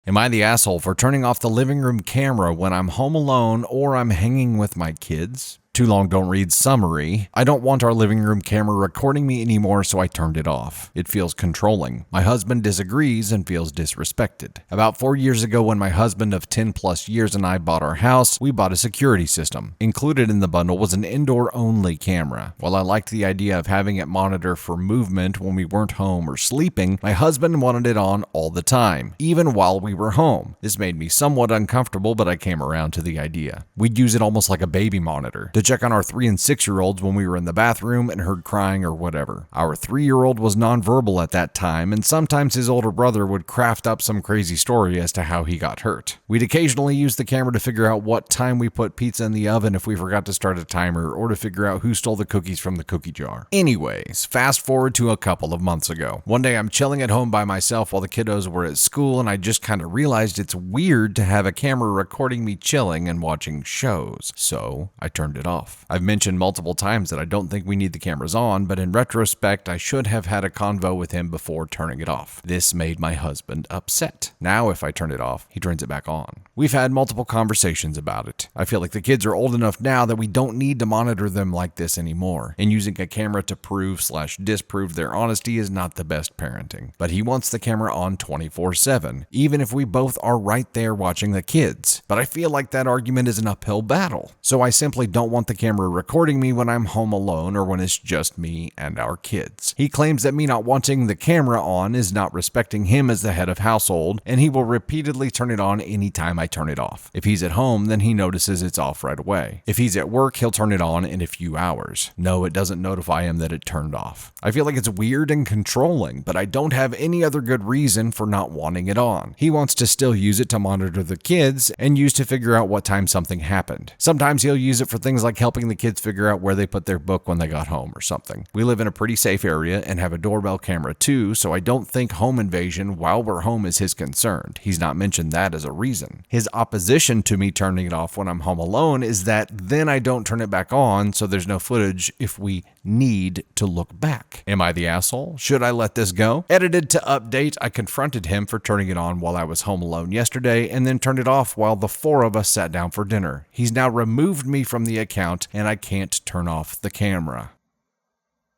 Am I the asshole for turning off the living room camera when I'm home alone or I'm hanging with my kids? Too long don't read summary. I don't want our living room camera recording me anymore, so I turned it off. It feels controlling. My husband disagrees and feels disrespected. About 4 years ago, when my husband of 10 plus years and I bought our house, we bought a security system. Included in the bundle was an indoor-only camera. While I liked the idea of having it monitor for movement when we weren't home or sleeping, my husband wanted it on all the time, even while we were home. This made me somewhat uncomfortable, but I came around to the idea. We'd use it almost like a baby monitor to check on our 3 and 6-year-olds when we were in the bathroom and heard crying or whatever. Our 3-year-old was nonverbal at that time, and sometimes his older brother would craft up some crazy story as to how he got hurt. We'd occasionally use the camera to figure out what time we put pizza in the oven if we forgot to start a timer, or to figure out who stole the cookies from the cookie jar. Anyways, fast forward to a couple of months ago. One day I'm chilling at home by myself while the kiddos were at school, and I just kind of realized it's weird to have a camera recording me chilling and watching shows. So I turned it off. I've mentioned multiple times that I don't think we need the cameras on, but in retrospect, I should have had a convo with him before turning it off. This made my husband upset. Now if I turn it off, he turns it back on. We've had multiple conversations about it. I feel like the kids are old enough now that we don't need to monitor them like this anymore, and using a camera to prove/disprove their honesty is not the best parenting. But he wants the camera on 24/7, even if we both are right there watching the kids. But I feel like that argument is an uphill battle. So I simply don't want the camera recording me when I'm home alone or when it's just me and our kids. He claims that me not wanting the camera on is not respecting him as the head of household, and he will repeatedly turn it on anytime I turn it off. If he's at home, then he notices it's off right away. If he's at work, he'll turn it on in a few hours. No, it doesn't notify him that it turned off. I feel like it's weird and controlling, but I don't have any other good reason for not wanting it on. He wants to still use it to monitor the kids and use to figure out what time something happened. Sometimes he'll use it for things like helping the kids figure out where they put their book when they got home or something. We live in a pretty safe area and have a doorbell camera too, so I don't think home invasion while we're home is his concern. He's not mentioned that as a reason. His opposition to me turning it off when I'm home alone is that then I don't turn it back on, so there's no footage if we need to look back. Am I the asshole? Should I let this go? Edited to update, I confronted him for turning it on while I was home alone yesterday and then turned it off while the 4 of us sat down for dinner. He's now removed me from the account and I can't turn off the camera.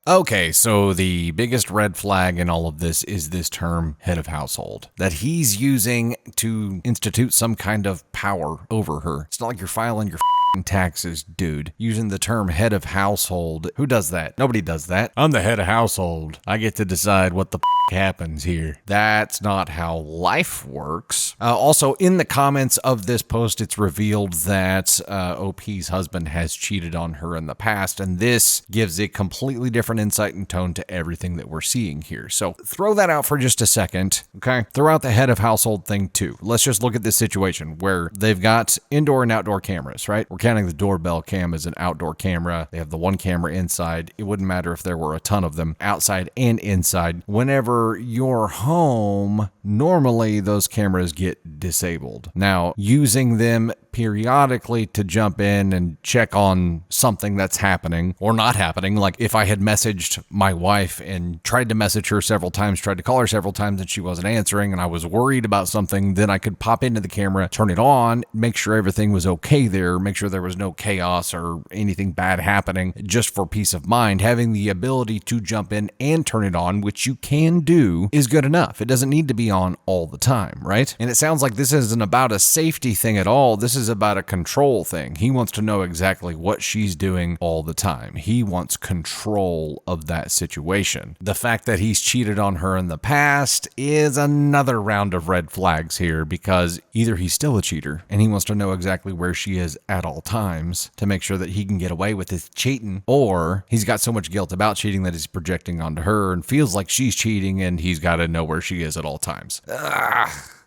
Okay, so the biggest red flag in all of this is this term head of household that he's using to institute some kind of power over her. It's not like you're filing your taxes, dude. Using the term head of household. Who does that? Nobody does that. I'm the head of household. I get to decide what the happens here. That's not how life works. Also, in the comments of this post, it's revealed that OP's husband has cheated on her in the past, and this gives a completely different insight and tone to everything that we're seeing here. So throw that out for just a second, okay? Throw out the head of household thing too. Let's just look at this situation where they've got indoor and outdoor cameras, right? We're counting the doorbell cam as an outdoor camera. They have the one camera inside. It wouldn't matter if there were a ton of them outside and inside. Whenever you're home, normally those cameras get disabled. Now, using them periodically to jump in and check on something that's happening or not happening, like if I had messaged my wife and tried to message her several times, tried to call her several times and she wasn't answering and I was worried about something, then I could pop into the camera, turn it on, make sure everything was okay there, make sure there was no chaos or anything bad happening, just for peace of mind. Having the ability to jump in and turn it on, which you can do, is good enough. It doesn't need to be on all the time, right? And it sounds like this isn't about a safety thing at all. This is about a control thing. He wants to know exactly what she's doing all the time. He wants control of that situation. The fact that he's cheated on her in the past is another round of red flags here, because either he's still a cheater and he wants to know exactly where she is at all times to make sure that he can get away with his cheating, or he's got so much guilt about cheating that he's projecting onto her and feels like she's cheating and he's got to know where she is at all times.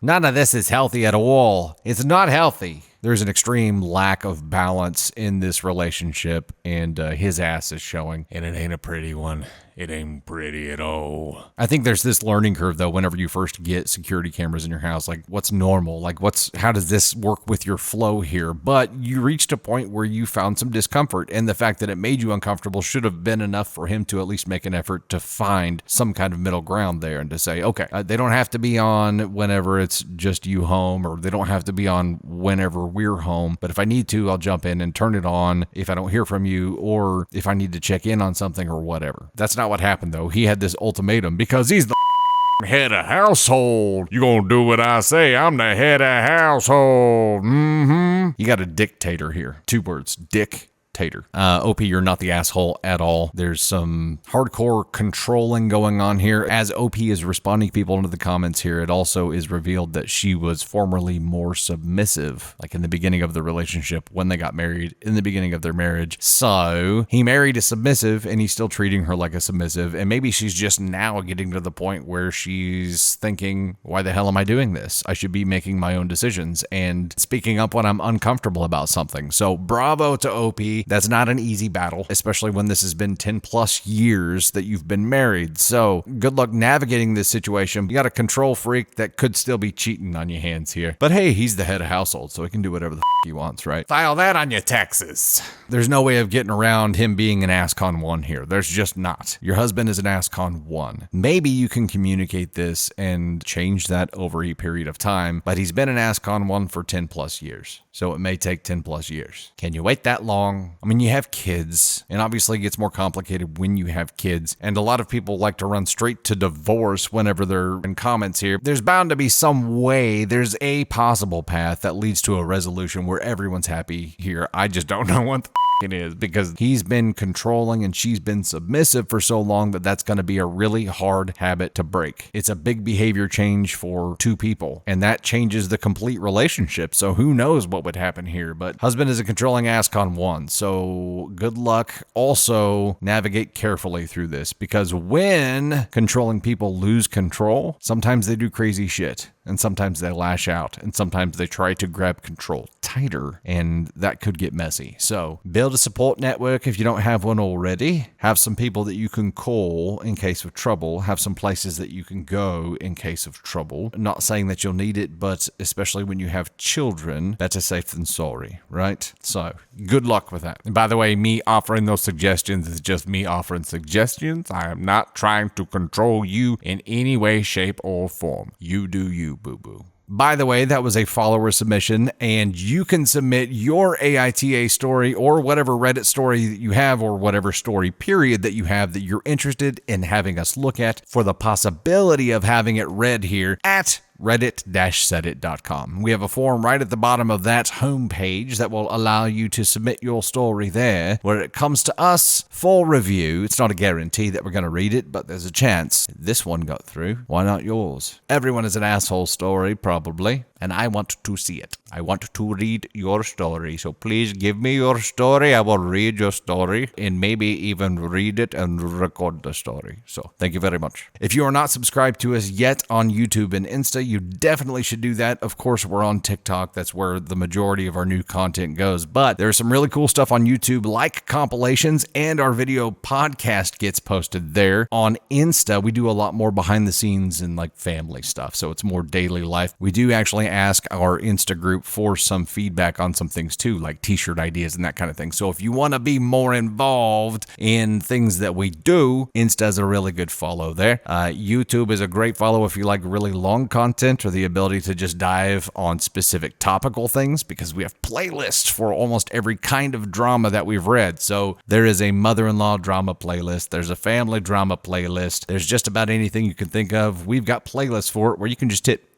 None of this is healthy at all. It's not healthy. There's an extreme lack of balance in this relationship, and his ass is showing, and it ain't a pretty one. It ain't pretty at all. I think there's this learning curve, though, whenever you first get security cameras in your house. Like, what's normal? Like, how does this work with your flow here? But you reached a point where you found some discomfort, and the fact that it made you uncomfortable should have been enough for him to at least make an effort to find some kind of middle ground there and to say, okay, they don't have to be on whenever it's just you home, or they don't have to be on whenever we're home. But if I need to, I'll jump in and turn it on if I don't hear from you, or if I need to check in on something or whatever. That's not what happened, though. He had this ultimatum because he's the head of household. You gonna do what I say? I'm the head of household. You got a dictator here. 2 words. Dick. Tater. OP, you're not the asshole at all. There's some hardcore controlling going on here. As OP is responding people into the comments here, it also is revealed that she was formerly more submissive, like in the beginning of the relationship when they got married, in the beginning of their marriage. So he married a submissive and he's still treating her like a submissive. And maybe she's just now getting to the point where she's thinking, why the hell am I doing this? I should be making my own decisions and speaking up when I'm uncomfortable about something. So bravo to OP. That's not an easy battle, especially when this has been 10 plus years that you've been married. So good luck navigating this situation. You got a control freak that could still be cheating on your hands here. But hey, he's the head of household, so he can do whatever the he wants, right? File that on your taxes. There's no way of getting around him being an ASCON 1 here. There's just not. Your husband is an ASCON 1. Maybe you can communicate this and change that over a period of time, but he's been an ASCON 1 for 10 plus years. So it may take 10 plus years. Can you wait that long? I mean, you have kids, and obviously it gets more complicated when you have kids. And a lot of people like to run straight to divorce whenever they're in comments here. There's bound to be some way. There's a possible path that leads to a resolution where everyone's happy here. I just don't know what the it is, because he's been controlling and she's been submissive for so long that that's going to be a really hard habit to break. It's a big behavior change for 2 people, and that changes the complete relationship. So who knows what would happen here, but husband is a controlling ASCON 1. So good luck. Also navigate carefully through this, because when controlling people lose control, sometimes they do crazy shit. And sometimes they lash out, and sometimes they try to grab control tighter, and that could get messy. So build a support network if you don't have one already. Have some people that you can call in case of trouble. Have some places that you can go in case of trouble. I'm not saying that you'll need it, but especially when you have children, better safe than sorry, right? So good luck with that. And by the way, me offering those suggestions is just me offering suggestions. I am not trying to control you in any way, shape, or form. You do you. Boo-boo. By the way, that was a follower submission, and you can submit your AITA story or whatever Reddit story that you have, or whatever story period that you have that you're interested in having us look at, for the possibility of having it read here at reddit-sedit.com. We have a form right at the bottom of that homepage that will allow you to submit your story there. Where it comes to us for review, it's not a guarantee that we're going to read it, but there's a chance this one got through. Why not yours? Everyone is an asshole story, probably, and I want to see it. I want to read your story, so please give me your story. I will read your story and maybe even read it and record the story. So thank you very much. If you are not subscribed to us yet on YouTube and Insta, you definitely should do that. Of course, we're on TikTok. That's where the majority of our new content goes. But there's some really cool stuff on YouTube, like compilations, and our video podcast gets posted there. On Insta, we do a lot more behind the scenes and like family stuff. So it's more daily life. We do actually ask our Insta group for some feedback on some things too, like t-shirt ideas and that kind of thing. So if you want to be more involved in things that we do, Insta is a really good follow there. YouTube is a great follow if you like really long content or the ability to just dive on specific topical things, because we have playlists for almost every kind of drama that we've read. So there is a mother-in-law drama playlist. There's a family drama playlist. There's just about anything you can think of. We've got playlists for it where you can just hit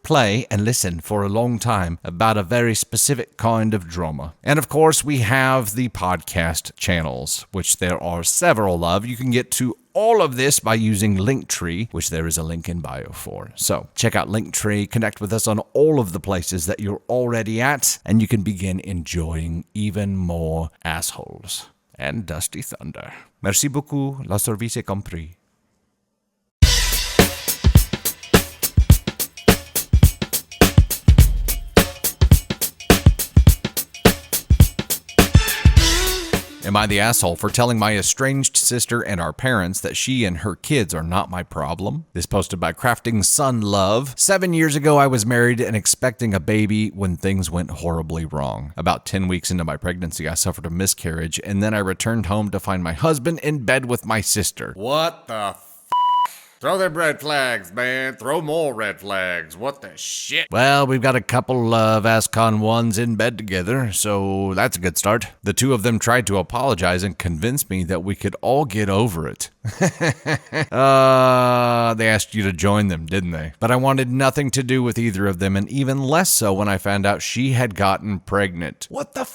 play and listen for a long time about a very specific kind of drama. And of course, we have the podcast channels, which there are several of. You can get to all of this by using Linktree, which there is a link in bio for. So check out Linktree, connect with us on all of the places that you're already at, and you can begin enjoying even more assholes and Dusty Thunder. Merci beaucoup, la service est compris. Am I the asshole for telling my estranged sister and our parents that she and her kids are not my problem? This posted by Crafting Sun Love. 7 years ago, I was married and expecting a baby when things went horribly wrong. About 10 weeks into my pregnancy, I suffered a miscarriage, and then I returned home to find my husband in bed with my sister. What the Throw them red flags, man. Throw more red flags. What the shit? Well, we've got a couple of ASCON ones in bed together, so that's a good start. The two of them tried to apologize and convince me that we could all get over it. They asked you to join them, didn't they? But I wanted nothing to do with either of them, and even less so when I found out she had gotten pregnant. What the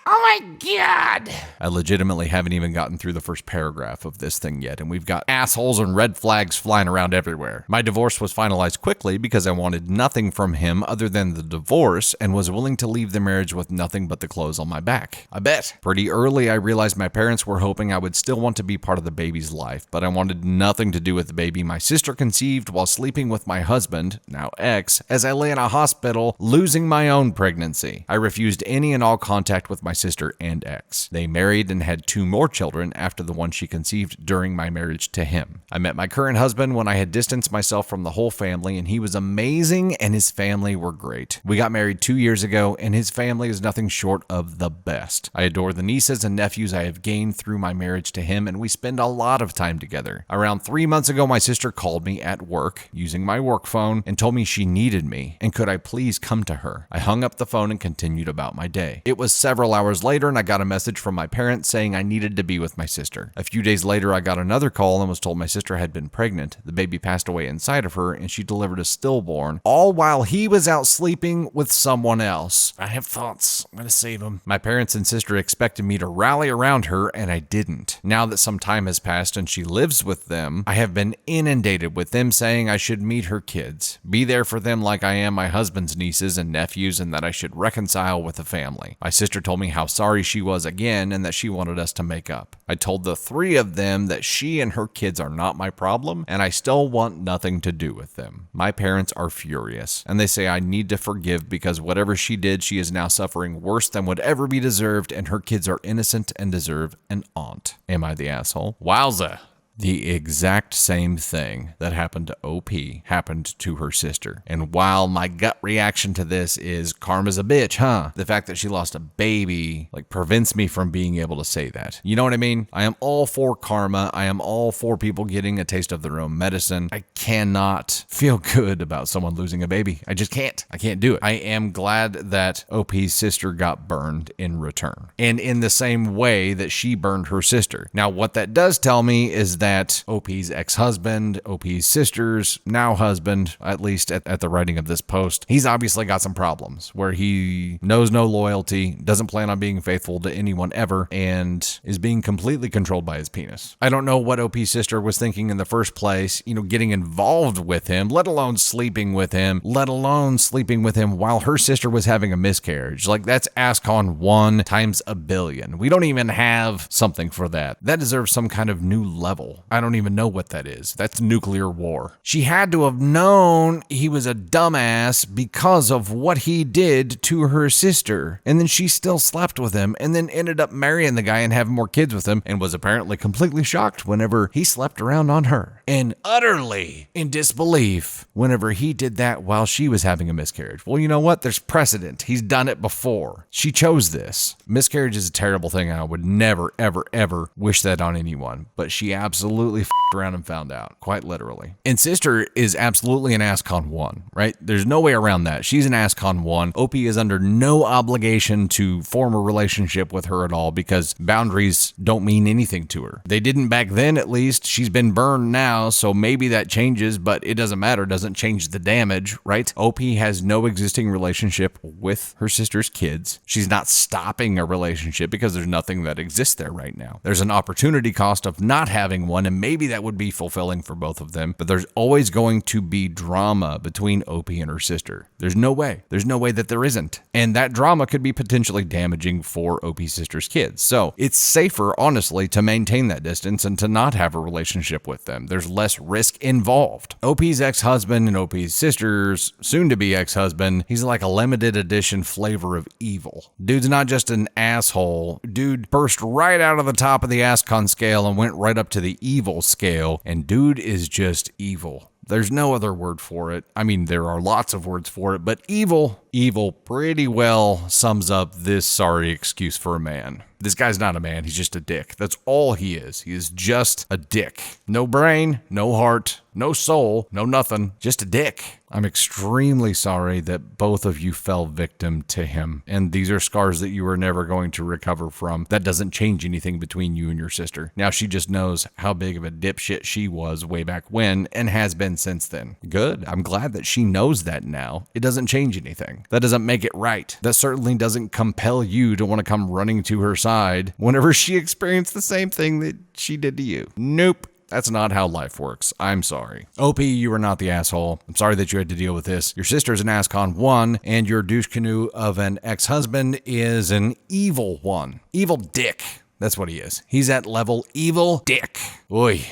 Oh my God! I legitimately haven't even gotten through the first paragraph of this thing yet, and we've got assholes and red flags flying around everywhere. My divorce was finalized quickly because I wanted nothing from him other than the divorce and was willing to leave the marriage with nothing but the clothes on my back. I bet. Pretty early, I realized my parents were hoping I would still want to be part of the baby's life, but I wanted nothing to do with the baby my sister conceived while sleeping with my husband, now ex, as I lay in a hospital losing my own pregnancy. I refused any and all contact with my sister and ex. They married and had 2 more children after the one she conceived during my marriage to him. I met my current husband when I had distanced myself from the whole family, and he was amazing and his family were great. We got married 2 years ago and his family is nothing short of the best. I adore the nieces and nephews I have gained through my marriage to him, and we spend a lot of time together. Around 3 months ago, my sister called me at work using my work phone and told me she needed me and could I please come to her. I hung up the phone and continued about my day. It was several hours later and I got a message from my parents saying I needed to be with my sister. A few days later, I got another call and was told my sister had been pregnant. The baby passed away inside of her and she delivered a stillborn, all while he was out sleeping with someone else. I have thoughts. I'm gonna save him. My parents and sister expected me to rally around her and I didn't. Now that some time has passed and she lives with them, I have been inundated with them saying I should meet her kids, be there for them like I am my husband's nieces and nephews, and that I should reconcile with the family. My sister told me how sorry she was again and that she wanted us to make up. I told the 3 of them that she and her kids are not my problem and I still want nothing to do with them. My parents are furious and they say I need to forgive because whatever she did, she is now suffering worse than would ever be deserved, and her kids are innocent and deserve an aunt. Am I the asshole? Wowza. The exact same thing that happened to OP happened to her sister. And while my gut reaction to this is karma's a bitch, huh? The fact that she lost a baby prevents me from being able to say that. You know what I mean? I am all for karma. I am all for people getting a taste of their own medicine. I cannot feel good about someone losing a baby. I just can't. I can't do it. I am glad that OP's sister got burned in return. And in the same way that she burned her sister. Now, what that does tell me is that OP's ex-husband, OP's sister's now husband, at least at the writing of this post, he's obviously got some problems where he knows no loyalty, doesn't plan on being faithful to anyone ever, and is being completely controlled by his penis. I don't know what OP's sister was thinking in the first place, getting involved with him, let alone sleeping with him while her sister was having a miscarriage. That's ASCON 1 times a billion. We don't even have something for that. That deserves some kind of new level. I don't even know what that is. That's nuclear war. She had to have known he was a dumbass because of what he did to her sister. And then she still slept with him and then ended up marrying the guy and having more kids with him, and was apparently completely shocked whenever he slept around on her, and utterly in disbelief whenever he did that while she was having a miscarriage. Well, you know what? There's precedent. He's done it before. She chose this. Miscarriage is a terrible thing, and I would never, ever, ever wish that on anyone. But she absolutely f***ed around and found out, quite literally. And sister is absolutely an ASCON 1, right? There's no way around that. She's an ASCON 1. OP is under no obligation to form a relationship with her at all because boundaries don't mean anything to her. They didn't back then, at least. She's been burned now, so maybe that changes, but it doesn't matter. It doesn't change the damage, right? OP has no existing relationship with her sister's kids. She's not stopping a relationship because there's nothing that exists there right now. There's an opportunity cost of not having one one, and maybe that would be fulfilling for both of them, but there's always going to be drama between Opie and her sister. There's no way. There's no way that there isn't. And that drama could be potentially damaging for Opie's sister's kids. So it's safer, honestly, to maintain that distance and to not have a relationship with them. There's less risk involved. Opie's ex-husband and Opie's sister's soon-to-be ex-husband, he's like a limited edition flavor of evil. Dude's not just an asshole. Dude burst right out of the top of the ASCON scale and went right up to the evil scale, and dude is just evil. There's no other word for it. I mean, there are lots of words for it, but evil pretty well sums up this sorry excuse for a man. This guy's not a man, he's just a dick. That's all he is. He is just a dick. No brain, no heart, no soul, no nothing, just a dick. I'm extremely sorry that both of you fell victim to him, and these are scars that you are never going to recover from. That doesn't change anything between you and your sister. Now she just knows how big of a dipshit she was way back when and has been since then. Good. I'm glad that she knows that now. It doesn't change anything. That doesn't make it right. That certainly doesn't compel you to want to come running to her side whenever she experienced the same thing that she did to you. Nope. That's not how life works. I'm sorry. OP, you are not the asshole. I'm sorry that you had to deal with this. Your sister's an ASCON 1, and your douche canoe of an ex-husband is an evil one. Evil dick. That's what he is. He's at level evil dick. Oy.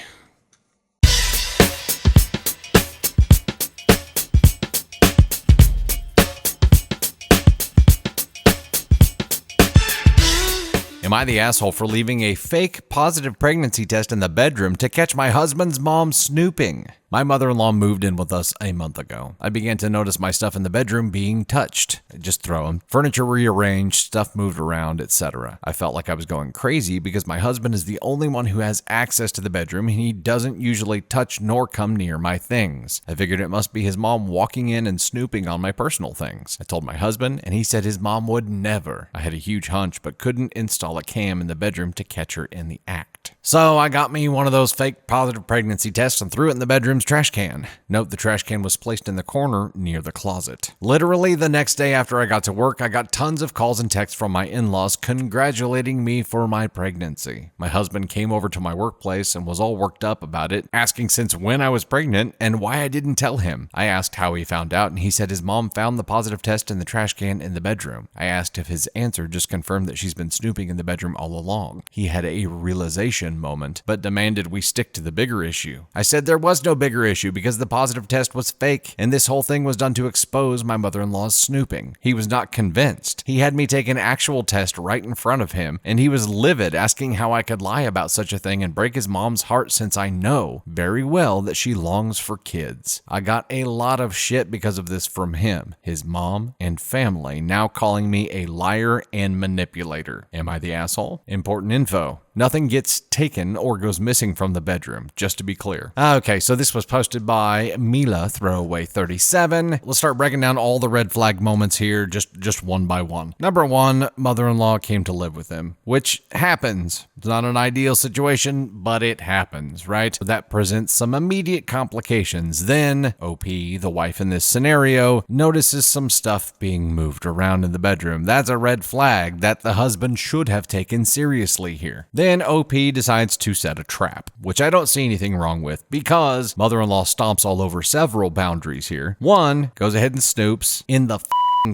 Am I the asshole for leaving a fake positive pregnancy test in the bedroom to catch my husband's mom snooping? My mother-in-law moved in with us a month ago. I began to notice my stuff in the bedroom being touched. Just throw them. Furniture rearranged, stuff moved around, etc. I felt like I was going crazy because my husband is the only one who has access to the bedroom and he doesn't usually touch nor come near my things. I figured it must be his mom walking in and snooping on my personal things. I told my husband and he said his mom would never. I had a huge hunch but couldn't install a cam in the bedroom to catch her in the act. So I got me one of those fake positive pregnancy tests and threw it in the bedroom's trash can. Note the trash can was placed in the corner near the closet. Literally the next day after I got to work, I got tons of calls and texts from my in-laws congratulating me for my pregnancy. My husband came over to my workplace and was all worked up about it, asking since when I was pregnant and why I didn't tell him. I asked how he found out and he said his mom found the positive test in the trash can in the bedroom. I asked if his answer just confirmed that she's been snooping in the bedroom all along. He had a realization moment, but demanded we stick to the bigger issue. I said there was no bigger issue because the positive test was fake, and this whole thing was done to expose my mother-in-law's snooping. He was not convinced. He had me take an actual test right in front of him, and he was livid, asking how I could lie about such a thing and break his mom's heart since I know very well that she longs for kids. I got a lot of shit because of this from him, his mom, and family, now calling me a liar and manipulator. Am I the asshole? Important info. Nothing gets taken or goes missing from the bedroom, just to be clear. Okay, so this was posted by Mila Throwaway 37. Let's start breaking down all the red flag moments here, just one by one. Number one, mother-in-law came to live with him, which happens. It's not an ideal situation, but it happens, right? That presents some immediate complications. Then, OP, the wife in this scenario, notices some stuff being moved around in the bedroom. That's a red flag that the husband should have taken seriously here. Then OP decides to set a trap, which I don't see anything wrong with because mother-in-law stomps all over several boundaries here. One, goes ahead and snoops in the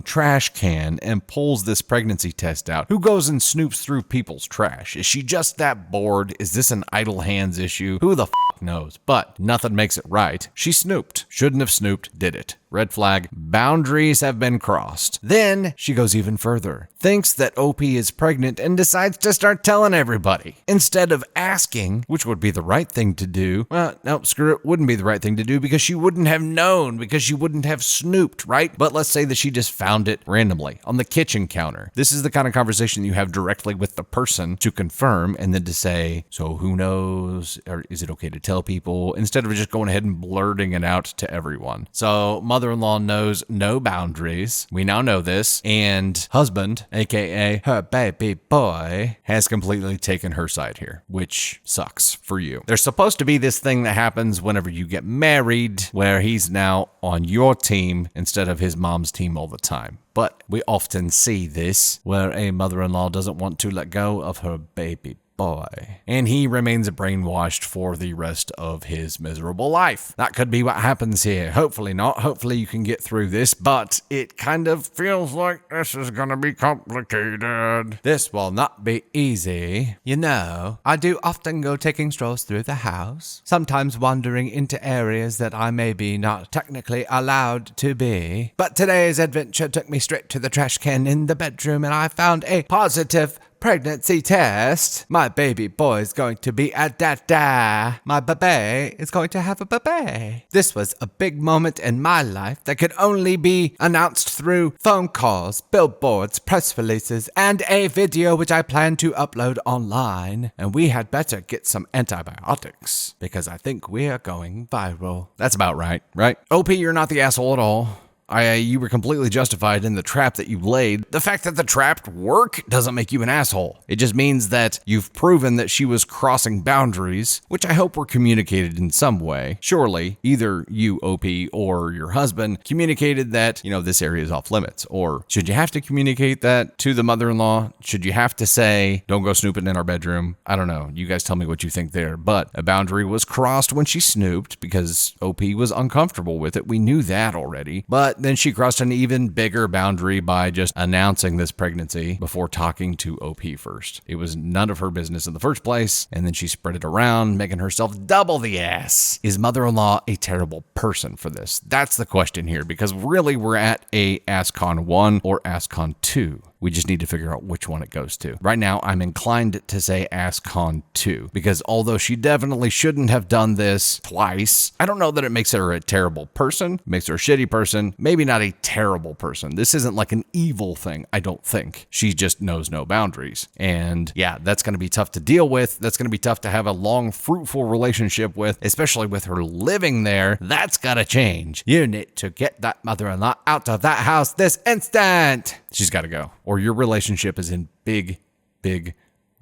trash can and pulls this pregnancy test out. Who goes and snoops through people's trash? Is she just that bored? Is this an idle hands issue? Who the knows? But nothing makes it right. She snooped. Shouldn't have snooped, did it. Red flag. Boundaries have been crossed. Then she goes even further. Thinks that OP is pregnant and decides to start telling everybody. Instead of asking, which would be the right thing to do. Well, no, screw it. Wouldn't be the right thing to do because she wouldn't have known, because she wouldn't have snooped, right? But let's say that she just found it randomly on the kitchen counter. This is the kind of conversation you have directly with the person to confirm and then to say, so who knows? Or is it okay to tell people? Instead of just going ahead and blurting it out to everyone. So mother-in-law knows no boundaries. We now know this. And husband, aka her baby boy, has completely taken her side here, which sucks for you. There's supposed to be this thing that happens whenever you get married, where he's now on your team instead of his mom's team all the time. But we often see this where a mother-in-law doesn't want to let go of her baby boy. And he remains brainwashed for the rest of his miserable life. That could be what happens here. Hopefully not. Hopefully you can get through this, but it kind of feels like this is gonna be complicated. This will not be easy. You know, I do often go taking strolls through the house, sometimes wandering into areas that I may be not technically allowed to be. But today's adventure took me straight to the trash can in the bedroom, and I found a positive pregnancy test. My baby boy is going to be a dada. My baby is going to have a baby. This was a big moment in my life that could only be announced through phone calls, billboards, press releases, and a video which I plan to upload online. And we had better get some antibiotics because I think we are going viral. That's about right, right? OP, you're not the asshole at all. You were completely justified in the trap that you laid. The fact that the trap worked doesn't make you an asshole. It just means that you've proven that she was crossing boundaries, which I hope were communicated in some way. Surely, either you, OP, or your husband communicated that, this area is off limits. Or should you have to communicate that to the mother-in-law? Should you have to say, don't go snooping in our bedroom? I don't know. You guys tell me what you think there. But a boundary was crossed when she snooped because OP was uncomfortable with it. We knew that already. But then she crossed an even bigger boundary by just announcing this pregnancy before talking to OP first. It was none of her business in the first place, and then she spread it around, making herself double the ass. Is mother-in-law a terrible person for this? That's the question here, because really we're at a AskCon 1 or AskCon 2. We just need to figure out which one it goes to. Right now, I'm inclined to say AskCon 2, because although she definitely shouldn't have done this twice, I don't know that it makes her a terrible person, makes her a shitty person, maybe not a terrible person. This isn't like an evil thing, I don't think. She just knows no boundaries. And yeah, that's going to be tough to deal with. That's going to be tough to have a long, fruitful relationship with, especially with her living there. That's got to change. You need to get that mother-in-law out of that house this instant. She's got to go, or your relationship is in big, big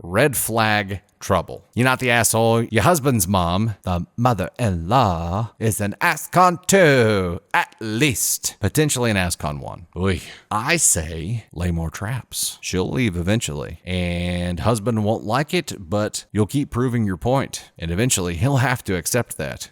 red flag trouble. You're not the asshole. Your husband's mom, the mother-in-law, is an AskCon 2, at least. Potentially an AskCon 1. Oy. I say lay more traps. She'll leave eventually, and husband won't like it, but you'll keep proving your point, and eventually he'll have to accept that.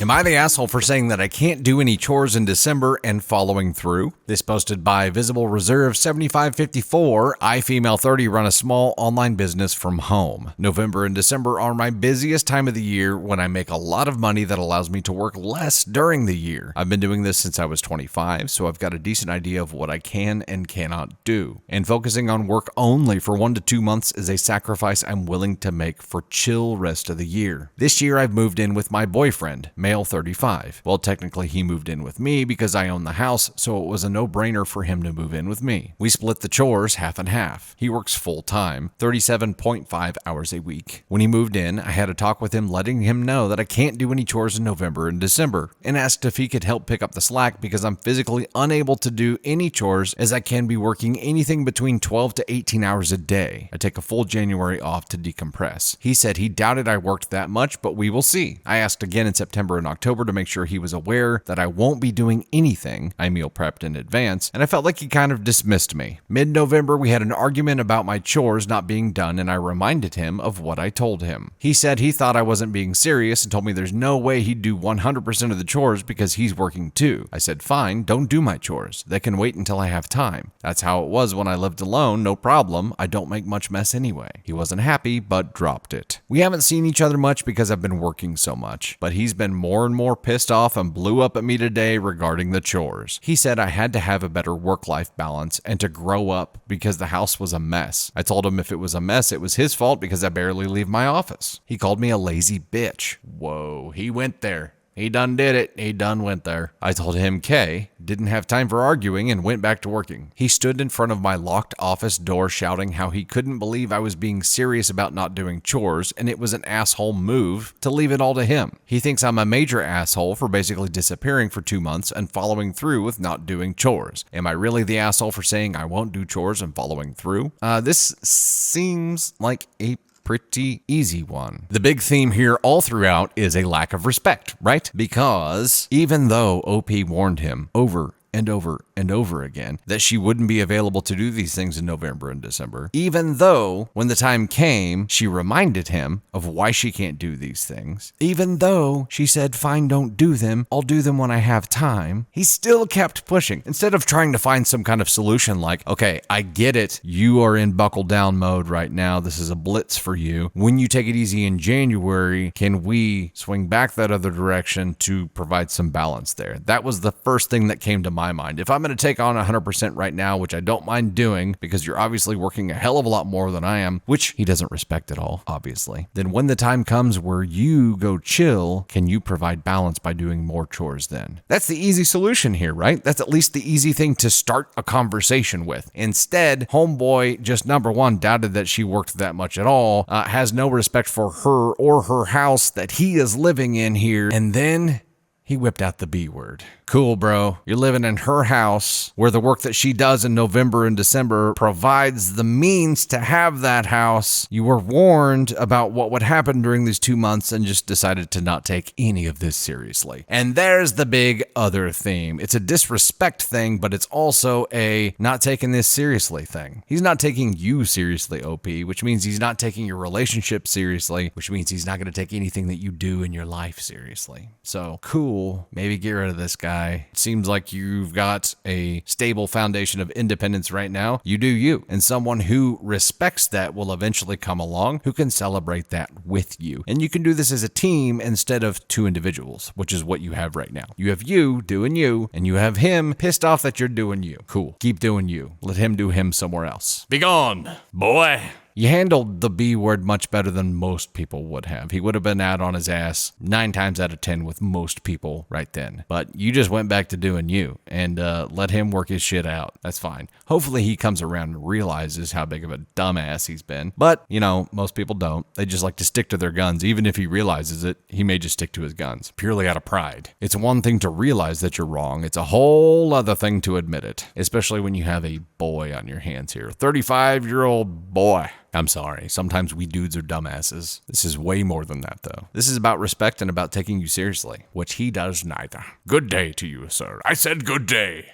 Am I the asshole for saying that I can't do any chores in December and following through? This posted by Visible Reserve 7554. I, female 30, run a small online business from home. November and December are my busiest time of the year when I make a lot of money that allows me to work less during the year. I've been doing this since I was 25, so I've got a decent idea of what I can and cannot do. And focusing on work only for 1 to 2 months is a sacrifice I'm willing to make for chill rest of the year. This year I've moved in with my boyfriend, male 35. Well, technically he moved in with me because I own the house, so it was a no-brainer for him to move in with me. We split the chores half and half. He works full-time, 37.5 hours a week. When he moved in, I had a talk with him letting him know that I can't do any chores in November and December, and asked if he could help pick up the slack because I'm physically unable to do any chores as I can be working anything between 12 to 18 hours a day. I take a full January off to decompress. He said he doubted I worked that much, but we will see. I asked again in September and October to make sure he was aware that I won't be doing anything. I meal prepped in advance, and I felt like he kind of dismissed me. Mid-November, we had an argument about my chores not being done, and I reminded him of what I told him. He said he thought I wasn't being serious and told me there's no way he'd do 100% of the chores because he's working too. I said, fine, don't do my chores. They can wait until I have time. That's how it was when I lived alone, no problem. I don't make much mess anyway. He wasn't happy, but dropped it. We haven't seen each other much because I've been working so much, but he's been more and more pissed off and blew up at me today regarding the chores. He said I had to have a better work-life balance and to grow up because the house was a mess. I told him if it was a mess, it was his fault because I barely leave my office. He called me a lazy bitch. Whoa, he went there. He done did it. He done went there. I told him K didn't have time for arguing and went back to working. He stood in front of my locked office door shouting how he couldn't believe I was being serious about not doing chores and it was an asshole move to leave it all to him. He thinks I'm a major asshole for basically disappearing for 2 months and following through with not doing chores. Am I really the asshole for saying I won't do chores and following through? This seems like a pretty easy one. The big theme here all throughout is a lack of respect, right? Because even though OP warned him over and over and over again that she wouldn't be available to do these things in November and December, even though when the time came, she reminded him of why she can't do these things, even though she said, fine, don't do them, I'll do them when I have time, he still kept pushing. Instead of trying to find some kind of solution like, okay, I get it, you are in buckle down mode right now, this is a blitz for you. When you take it easy in January, can we swing back that other direction to provide some balance there? That was the first thing that came to my mind. If I'm going to take on 100% right now, which I don't mind doing because you're obviously working a hell of a lot more than I am, which he doesn't respect at all, obviously, then when the time comes where you go chill, can you provide balance by doing more chores then? That's the easy solution here, right? That's at least the easy thing to start a conversation with. Instead, homeboy just number one doubted that she worked that much at all, has no respect for her or her house that he is living in here, and then he whipped out the B word. Cool, bro. You're living in her house where the work that she does in November and December provides the means to have that house. You were warned about what would happen during these 2 months and just decided to not take any of this seriously. And there's the big other theme. It's a disrespect thing, but it's also a not taking this seriously thing. He's not taking you seriously, OP, which means he's not taking your relationship seriously, which means he's not going to take anything that you do in your life seriously. So, cool. Maybe get rid of this guy. It seems like you've got a stable foundation of independence right now. You do you. And someone who respects that will eventually come along who can celebrate that with you. And you can do this as a team instead of two individuals, which is what you have right now. You have you doing you, and you have him pissed off that you're doing you. Cool. Keep doing you. Let him do him somewhere else. Be gone, boy. You handled the B word much better than most people would have. He would have been out on his ass 9 times out of 10 with most people right then. But you just went back to doing you and let him work his shit out. That's fine. Hopefully he comes around and realizes how big of a dumbass he's been. But, you know, most people don't. They just like to stick to their guns. Even if he realizes it, he may just stick to his guns, purely out of pride. It's one thing to realize that you're wrong. It's a whole other thing to admit it, especially when you have a boy on your hands here. 35-year-old boy. I'm sorry. Sometimes we dudes are dumbasses. This is way more than that, though. This is about respect and about taking you seriously, which he does neither. Good day to you, sir. I said good day.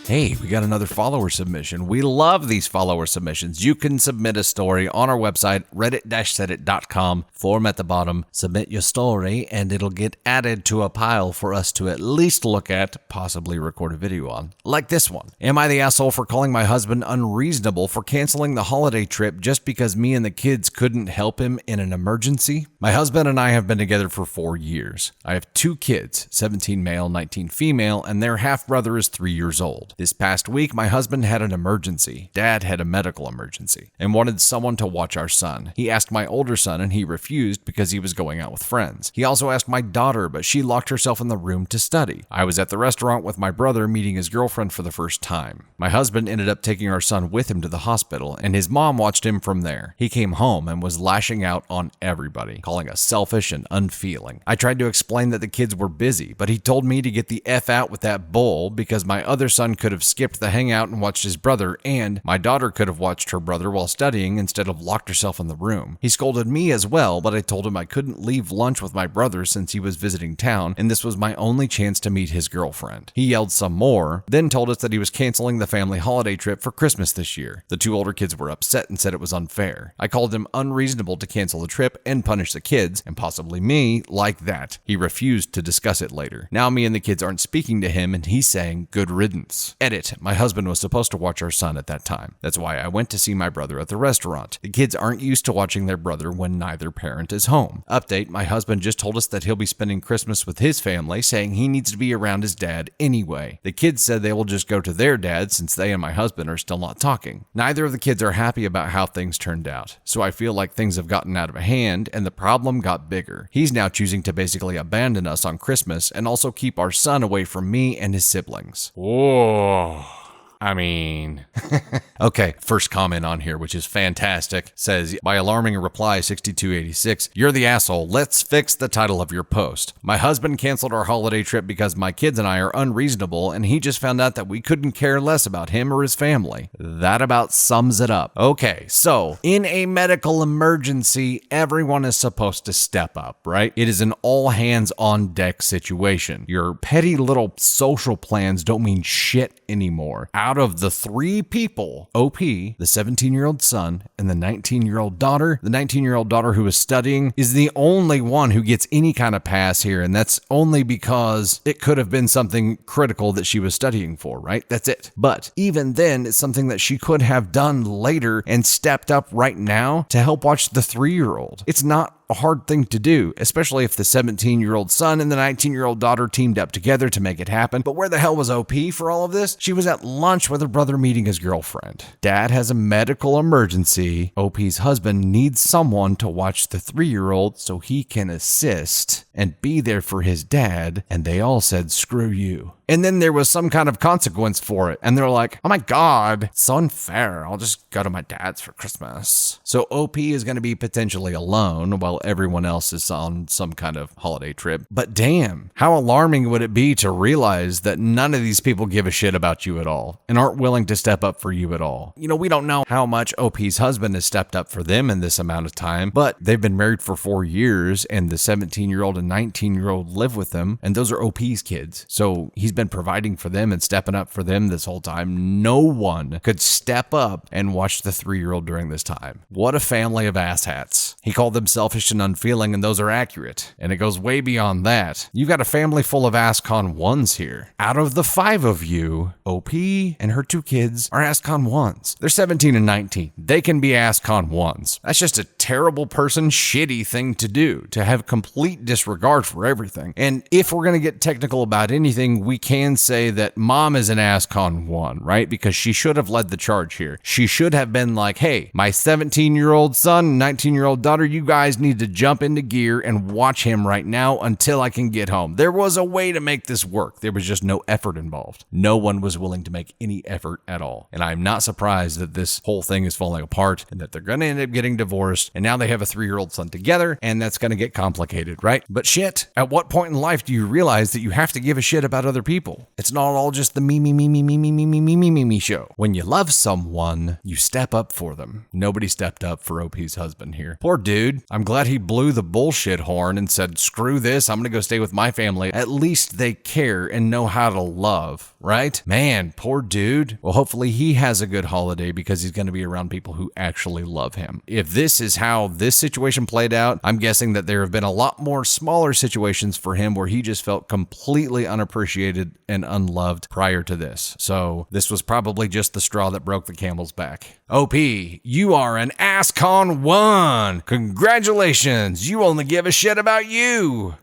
Hey, we got another follower submission. We love these follower submissions. You can submit a story on our website, reddit-saidit.com. Form at the bottom. Submit your story, and it'll get added to a pile for us to at least look at, possibly record a video on. Like this one. Am I the asshole for calling my husband unreasonable for canceling the holiday trip just because me and the kids couldn't help him in an emergency? My husband and I have been together for 4 years. I have 2 kids, 17 male, 19 female, and their half-brother is 3 years old. This past week, my husband had an emergency. Dad had a medical emergency and wanted someone to watch our son. He asked my older son and he refused because he was going out with friends. He also asked my daughter, but she locked herself in the room to study. I was at the restaurant with my brother meeting his girlfriend for the first time. My husband ended up taking our son with him to the hospital and his mom watched him from there. He came home and was lashing out on everybody, calling us selfish and unfeeling. I tried to explain that the kids were busy, but he told me to get the F out with that bull because my other son could have skipped the hangout and watched his brother, and my daughter could have watched her brother while studying instead of locked herself in the room. He scolded me as well, but I told him I couldn't leave lunch with my brother since he was visiting town, and this was my only chance to meet his girlfriend. He yelled some more, then told us that he was canceling the family holiday trip for Christmas this year. The 2 older kids were upset and said it was unfair. I called him unreasonable to cancel the trip and punish the kids, and possibly me, like that. He refused to discuss it later. Now me and the kids aren't speaking to him, and he's saying good riddance. Edit. My husband was supposed to watch our son at that time. That's why I went to see my brother at the restaurant. The kids aren't used to watching their brother when neither parent is home. Update, my husband just told us that he'll be spending Christmas with his family, saying he needs to be around his dad anyway. The kids said they will just go to their dad since they and my husband are still not talking. Neither of the kids are happy about how things turned out, so I feel like things have gotten out of hand and the problem got bigger. He's now choosing to basically abandon us on Christmas and also keep our son away from me and his siblings. Whoa. I mean, okay, first comment on here, which is fantastic, says, by alarming reply 6286, you're the asshole. Let's fix the title of your post. My husband canceled our holiday trip because my kids and I are unreasonable, and he just found out that we couldn't care less about him or his family. That about sums it up. Okay, so in a medical emergency, everyone is supposed to step up, right? It is an all hands on deck situation. Your petty little social plans don't mean shit anymore. Out of the three people, OP, the 17-year-old son, and the 19-year-old daughter, the 19-year-old daughter who is studying is the only one who gets any kind of pass here, and that's only because it could have been something critical that she was studying for, right? That's it. But even then, it's something that she could have done later and stepped up right now to help watch the 3-year-old. It's not a hard thing to do, especially if the 17-year-old son and the 19-year-old daughter teamed up together to make it happen. But where the hell was OP for all of this? She was at lunch with her brother meeting his girlfriend. Dad has a medical emergency. OP's husband needs someone to watch the 3-year-old so he can assist and be there for his dad, and they all said, screw you. And then there was some kind of consequence for it, and they're like, oh my god, it's so unfair. I'll just go to my dad's for Christmas. So OP is going to be potentially alone while everyone else is on some kind of holiday trip. But damn, how alarming would it be to realize that none of these people give a shit about you at all and aren't willing to step up for you at all? You know, we don't know how much OP's husband has stepped up for them in this amount of time, but they've been married for 4 years, and the 17-year-old and 19-year-old live with them, and those are OP's kids. So he's been providing for them and stepping up for them this whole time. No one could step up and watch the 3-year-old during this time. What a family of asshats. He called them selfish and unfeeling, and those are accurate. And it goes way beyond that. You've got a family full of ASCON 1s here. Out of the 5 of you, OP and her 2 kids are ASCON 1s. They're 17 and 19. They can be ASCON 1s. That's just a terrible person, shitty thing to do, to have complete disregard for everything. And if we're going to get technical about anything, we can say that mom is an ASCON 1, right? Because she should have led the charge here. She should have been like, hey, my 17-year-old son, 19-year-old daughter, you guys need to jump into gear and watch him right now until I can get home. There was a way to make this work. There was just no effort involved. No one was willing to make any effort at all. And I'm not surprised that this whole thing is falling apart and that they're going to end up getting divorced. And now they have a 3-year-old son together, and that's going to get complicated, right? But shit, at what point in life do you realize that you have to give a shit about other people? It's not all just the me show. When you love someone, you step up for them. Nobody stepped up for OP's husband here. Poor dude. I'm glad he blew the bullshit horn and said, screw this, I'm gonna go stay with my family. At least they care and know how to love, right? Man, poor dude. Well, hopefully he has a good holiday because he's gonna be around people who actually love him. If this is how this situation played out, I'm guessing that there have been a lot more smaller situations for him where he just felt completely unappreciated and unloved prior to this. So this was probably just the straw that broke the camel's back. OP, you are an ASCON 1. Congratulations. You only give a shit about you.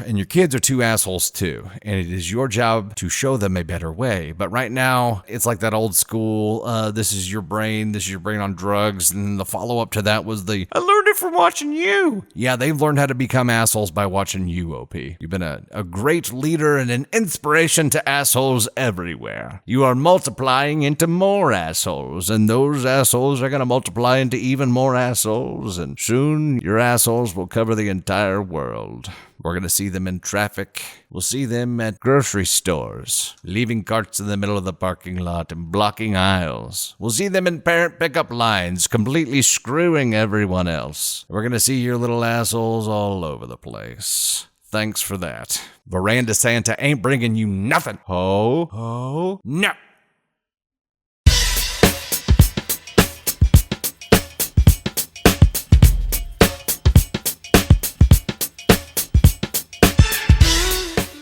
And your kids are 2 assholes too, and it is your job to show them a better way. But right now, it's like that old school, this is your brain on drugs, and the follow-up to that was I learned it from watching you. Yeah, they've learned how to become assholes by watching you, OP. You've been a great leader and an inspiration to assholes everywhere. You are multiplying into more assholes, and those assholes are going to multiply into even more assholes, and soon your assholes will cover the entire world. We're going to see them in traffic. We'll see them at grocery stores, leaving carts in the middle of the parking lot and blocking aisles. We'll see them in parent pickup lines, completely screwing everyone else. We're going to see your little assholes all over the place. Thanks for that. Veranda Santa ain't bringing you nothing. Ho, no.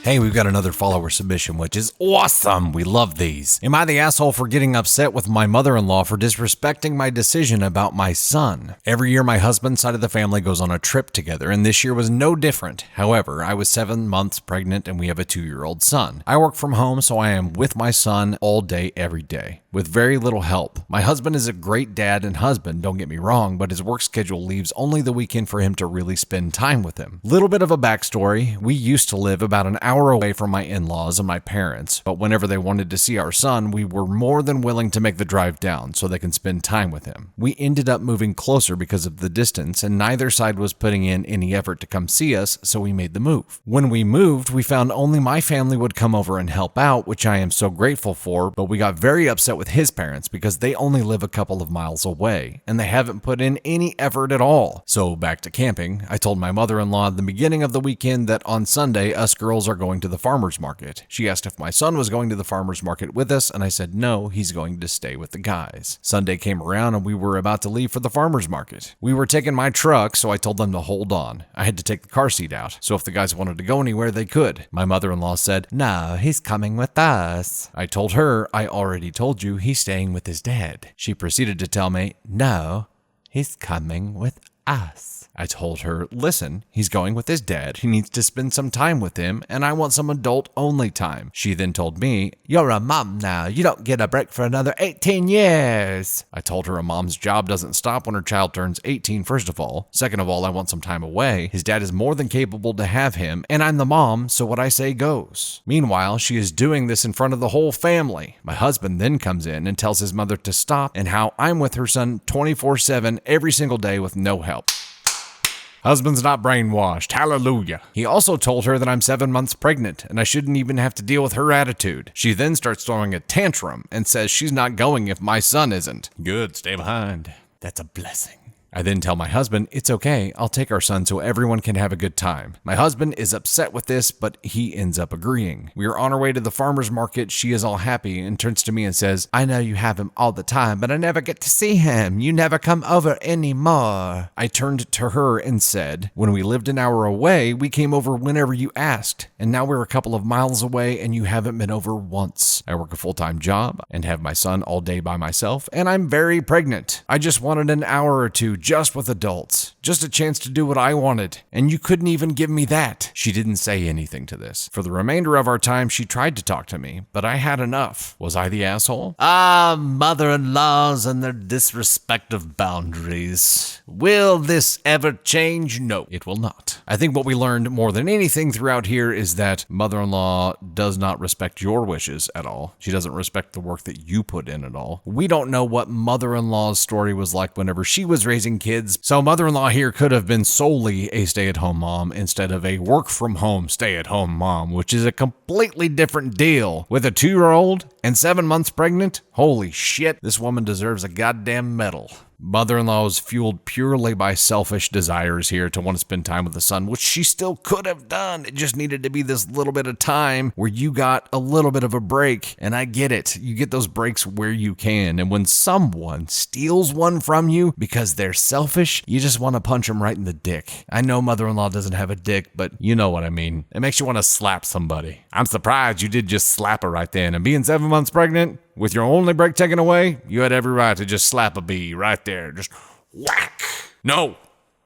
Hey, we've got another follower submission, which is awesome. We love these. Am I the asshole for getting upset with my mother-in-law for disrespecting my decision about my son? Every year, my husband's side of the family goes on a trip together, and this year was no different. However, I was 7 months pregnant, and we have a 2-year-old son. I work from home, so I am with my son all day, every day, with very little help. My husband is a great dad and husband, don't get me wrong, but his work schedule leaves only the weekend for him to really spend time with him. Little bit of a backstory. We used to live about an hour hour away from my in-laws and my parents, but whenever they wanted to see our son, we were more than willing to make the drive down so they can spend time with him. We ended up moving closer because of the distance, and neither side was putting in any effort to come see us, so we made the move. When we moved, we found only my family would come over and help out, which I am so grateful for, but we got very upset with his parents because they only live a couple of miles away, and they haven't put in any effort at all. So back to camping, I told my mother-in-law at the beginning of the weekend that on Sunday, us girls are going to the farmer's market. She asked if my son was going to the farmer's market with us, and I said no, he's going to stay with the guys. Sunday came around and we were about to leave for the farmer's market. We were taking my truck, so I told them to hold on. I had to take the car seat out, so if the guys wanted to go anywhere, they could. My mother-in-law said, "No, he's coming with us." I told her, "I already told you he's staying with his dad." She proceeded to tell me, "No, he's coming with us." I told her, "Listen, he's going with his dad. He needs to spend some time with him, and I want some adult-only time." She then told me, "You're a mom now. You don't get a break for another 18 years. I told her a mom's job doesn't stop when her child turns 18, first of all. Second of all, I want some time away. His dad is more than capable to have him, and I'm the mom, so what I say goes. Meanwhile, she is doing this in front of the whole family. My husband then comes in and tells his mother to stop and how I'm with her son 24/7 every single day with no help. Husband's not brainwashed. Hallelujah. He also told her that I'm 7 months pregnant and I shouldn't even have to deal with her attitude. She then starts throwing a tantrum and says she's not going if my son isn't. Good, stay behind. That's a blessing. I then tell my husband, "It's okay, I'll take our son so everyone can have a good time." My husband is upset with this, but he ends up agreeing. We are on our way to the farmer's market. She is all happy and turns to me and says, "I know you have him all the time, but I never get to see him. You never come over anymore." I turned to her and said, "When we lived an hour away, we came over whenever you asked, and now we're a couple of miles away and you haven't been over once. I work a full-time job and have my son all day by myself, and I'm very pregnant. I just wanted an hour or two just with adults, just a chance to do what I wanted, and you couldn't even give me that." She didn't say anything to this. For the remainder of our time, she tried to talk to me, but I had enough. Was I the asshole? Mother-in-laws and their disrespect of boundaries. Will this ever change? No, it will not. I think what we learned more than anything throughout here is that mother-in-law does not respect your wishes at all. She doesn't respect the work that you put in at all. We don't know what mother-in-law's story was like whenever she was raising kids, so mother-in-law here could have been solely a stay-at-home mom instead of a work-from-home stay-at-home mom, which is a completely different deal. With a 2-year-old and 7 months pregnant, holy shit, this woman deserves a goddamn medal. Mother-in-law is fueled purely by selfish desires here to want to spend time with the son, which she still could have done. It just needed to be this little bit of time where you got a little bit of a break. And I get it. You get those breaks where you can. And when someone steals one from you because they're selfish, you just want to punch them right in the dick. I know mother-in-law doesn't have a dick, but you know what I mean. It makes you want to slap somebody. I'm surprised you did just slap her right then. And being 7 months pregnant, with your only break taken away, you had every right to just slap a bee right there. Just whack. No.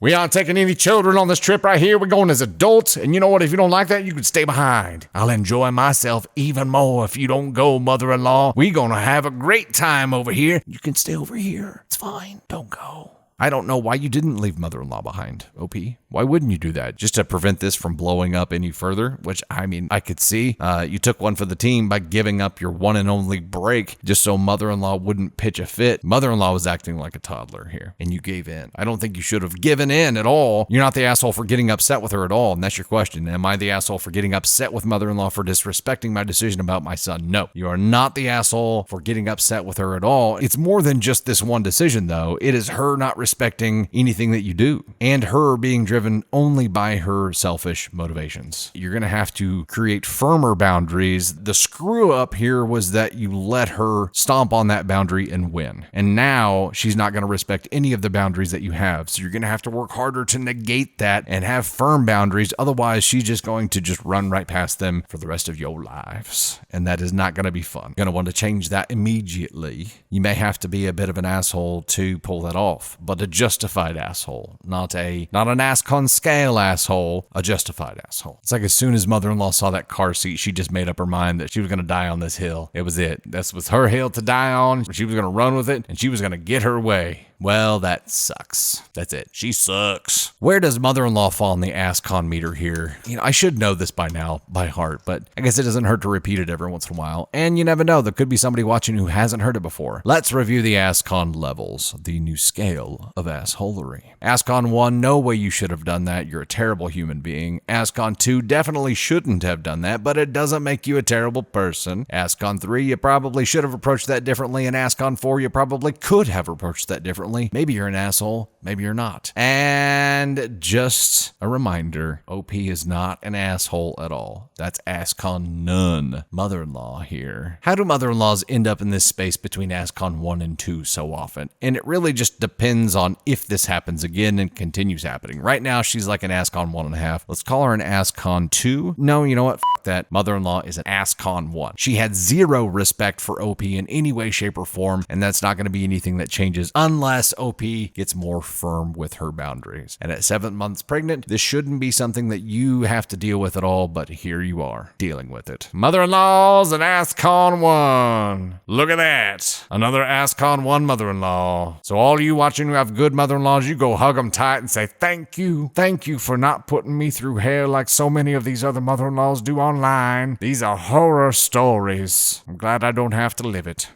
We aren't taking any children on this trip right here. We're going as adults. And you know what? If you don't like that, you can stay behind. I'll enjoy myself even more if you don't go, mother-in-law. We're going to have a great time over here. You can stay over here. It's fine. Don't go. I don't know why you didn't leave mother-in-law behind, OP. Why wouldn't you do that? Just to prevent this from blowing up any further, which, I mean, I could see. You took one for the team by giving up your one and only break just so mother-in-law wouldn't pitch a fit. Mother-in-law was acting like a toddler here, and you gave in. I don't think you should have given in at all. You're not the asshole for getting upset with her at all, and that's your question. Am I the asshole for getting upset with mother-in-law for disrespecting my decision about my son? No. You are not the asshole for getting upset with her at all. It's more than just this one decision, though. It is her not respecting anything that you do, and her being driven only by her selfish motivations. You're going to have to create firmer boundaries. The screw up here was that you let her stomp on that boundary and win. And now she's not going to respect any of the boundaries that you have. So you're going to have to work harder to negate that and have firm boundaries. Otherwise, she's just going to just run right past them for the rest of your lives. And that is not going to be fun. You're going to want to change that immediately. You may have to be a bit of an asshole to pull that off, but a justified asshole, not an ass on scale asshole, a justified asshole. It's like as soon as mother-in-law saw that car seat, she just made up her mind that she was going to die on this hill. It was it. This was her hill to die on. She was going to run with it, and she was going to get her way. Well, that sucks. That's it. She sucks. Where does mother-in-law fall on the ass con meter here? I should know this by now, by heart, but I guess it doesn't hurt to repeat it every once in a while. And you never know, there could be somebody watching who hasn't heard it before. Let's review the ass con levels, the new scale of assholery. Ass con 1, no way you should have done that. You're a terrible human being. Ass con 2, definitely shouldn't have done that, but it doesn't make you a terrible person. Ass con 3, you probably should have approached that differently. And ass con 4, you probably could have approached that differently. Maybe you're an asshole, maybe you're not. And just a reminder, OP is not an asshole at all. That's ass con none. Mother-in-law here. How do mother-in-laws end up in this space between ass con 1 and 2 so often? And it really just depends on if this happens again and continues happening. Right now, she's like an ass con 1.5. Let's call her an ass con 2. No, you know what? F that. Mother-in-law is an ass con 1. She had zero respect for OP in any way, shape, or form, and that's not going to be anything that changes unless OP gets more firm with her boundaries. And at 7 months pregnant, this shouldn't be something that you have to deal with at all, but here you are, dealing with it. Mother-in-law's an ass con 1. Look at that. Another ass con 1 mother-in-law. So all you watching who have good mother-in-laws, you go hug them tight and say, thank you. Thank you for not putting me through hell like so many of these other mother-in-laws do online. These are horror stories. I'm glad I don't have to live it.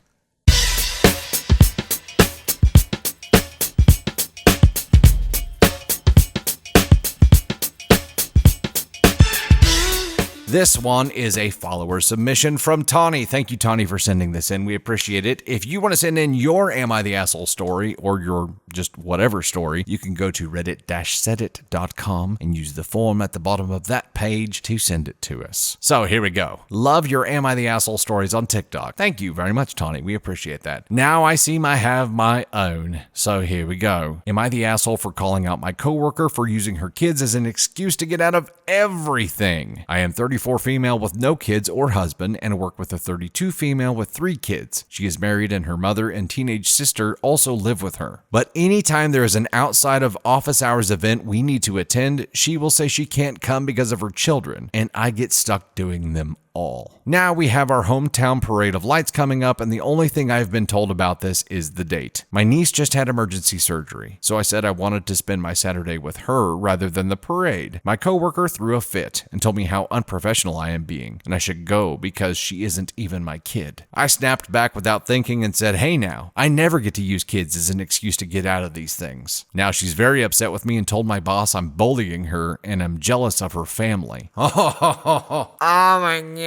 This one is a follower submission from Tawny. Thank you, Tawny, for sending this in. We appreciate it. If you want to send in your Am I the Asshole story or your just whatever story, you can go to reddit-sedit.com and use the form at the bottom of that page to send it to us. So here we go. Love your Am I the Asshole stories on TikTok. Thank you very much, Tawny. We appreciate that. Now I seem I have my own. So here we go. Am I the asshole for calling out my coworker for using her kids as an excuse to get out of everything? I am 34 female with no kids or husband and work with a 32 female with 3 kids. She is married and her mother and teenage sister also live with her. But anytime there is an outside of office hours event we need to attend, she will say she can't come because of her children, and I get stuck doing them all. Now we have our hometown parade of lights coming up, and the only thing I've been told about this is the date. My niece just had emergency surgery, so I said I wanted to spend my Saturday with her rather than the parade. My coworker threw a fit and told me how unprofessional I am being, and I should go because she isn't even my kid. I snapped back without thinking and said, hey now, I never get to use kids as an excuse to get out of these things. Now she's very upset with me and told my boss I'm bullying her and I'm jealous of her family. Oh my God.